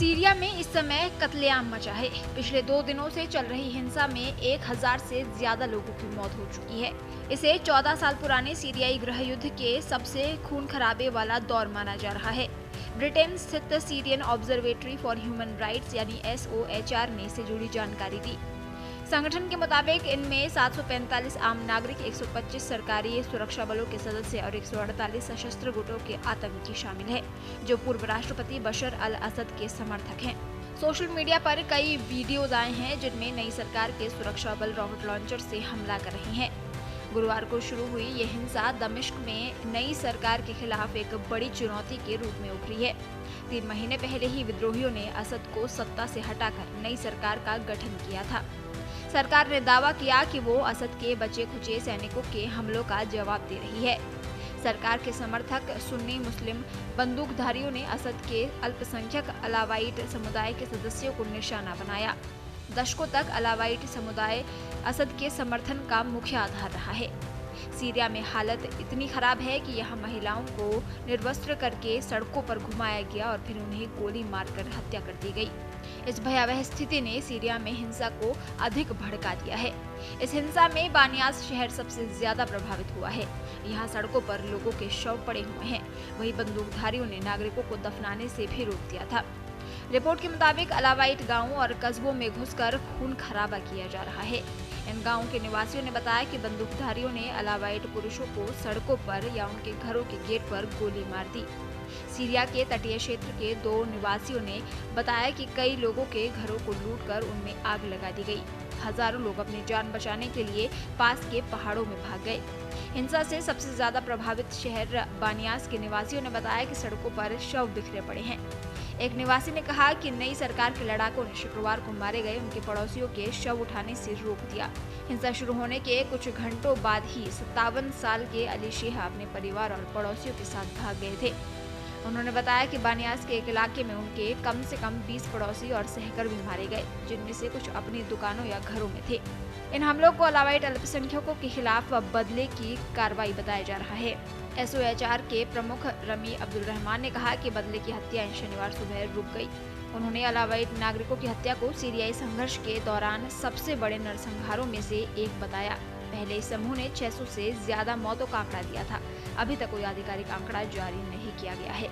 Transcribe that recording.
Syria में इस समय कत्लेआम मचा है। पिछले 2 दिनों से चल रही हिंसा में 1000 से ज्यादा लोगों की मौत हो चुकी है। इसे 14 साल पुराने सीरियाई गृह युद्ध के सबसे खून खराबे वाला दौर माना जा रहा है। ब्रिटेन स्थित Syrian observatory for human rights यानी SOHR ने इससे जुड़ी जानकारी दी। संगठन के मुताबिक इनमें 745 आम नागरिक, 125 सरकारी सुरक्षा बलों के सदस्य और 148 सशस्त्र गुटों के आतंकी शामिल हैं, जो पूर्व राष्ट्रपति बशर अल असद के समर्थक हैं। सोशल मीडिया पर कई वीडियोज आए हैं जिनमें नई सरकार के सुरक्षा बल रॉकेट लॉन्चर से हमला कर रहे हैं। गुरुवार को शुरू हुई ये हिंसा दमिश्क में नई सरकार के खिलाफ एक बड़ी चुनौती के रूप में उभरी है। 3 महीने पहले ही विद्रोहियों ने असद को सत्ता से हटाकर नई सरकार का गठन किया था। सरकार ने दावा किया कि वो असद के बचे खुचे सैनिकों के हमलों का जवाब दे रही है। सरकार के समर्थक सुन्नी मुस्लिम बंदूकधारियों ने असद के अल्पसंख्यक अलावाइट समुदाय के सदस्यों को निशाना बनाया। दशकों तक अलावाइट समुदाय असद के समर्थन का मुख्य आधार रहा है। सीरिया में हालत इतनी खराब है कि यहाँ महिलाओं को निर्वस्त्र करके सड़कों पर घुमाया गया और फिर उन्हें गोली मारकर हत्या कर दी गई। इस भयावह स्थिति ने सीरिया में हिंसा को अधिक भड़का दिया है। इस हिंसा में बानियास शहर सबसे ज्यादा प्रभावित हुआ है। यहाँ सड़कों पर लोगों के शव पड़े हुए हैं। वहीं बंदूकधारियों ने नागरिकों को दफनाने से भी रोक दिया था। रिपोर्ट के मुताबिक अलावाइट गांवों और कस्बों में घुसकर खून खराबा किया जा रहा है। इन गांवों के निवासियों ने बताया कि बंदूकधारियों ने अलावाइट पुरुषों को सड़कों पर या उनके घरों के गेट पर गोली मार दी। सीरिया के तटीय क्षेत्र के 2 निवासियों ने बताया कि कई लोगों के घरों को लूटकर उनमें आग लगा दी गई। हजारों लोग अपनी जान बचाने के लिए पास के पहाड़ों में भाग गए। हिंसा से सबसे ज्यादा प्रभावित शहर बानियास के निवासियों ने बताया कि सड़कों पर शव बिखरे पड़े हैं। एक निवासी ने कहा कि नई सरकार के लड़ाकों ने शुक्रवार को मारे गए उनके पड़ोसियों के शव उठाने से रोक दिया। हिंसा शुरू होने के कुछ घंटों बाद ही 57 साल के अली शेहा अपने परिवार और पड़ोसियों के साथ भाग गए थे। उन्होंने बताया कि बानियास के एक इलाके में उनके कम से कम 20 पड़ोसी और सहकर्मी मारे गए, जिनमें से कुछ अपनी दुकानों या घरों में थे। इन हमलों को अलावाइट अल्पसंख्यकों के खिलाफ बदले की कार्रवाई बताया जा रहा है। SOHR के प्रमुख रमी अब्दुल रहमान ने कहा कि बदले की हत्याएं शनिवार सुबह रुक गई। उन्होंने अलावाइट नागरिकों की हत्या को सीरियाई संघर्ष के दौरान सबसे बड़े नरसंहारों में से एक बताया। पहले इस समूह ने 600 से ज्यादा मौतों का आंकड़ा दिया था। अभी तक कोई आधिकारिक आंकड़ा जारी नहीं किया गया है।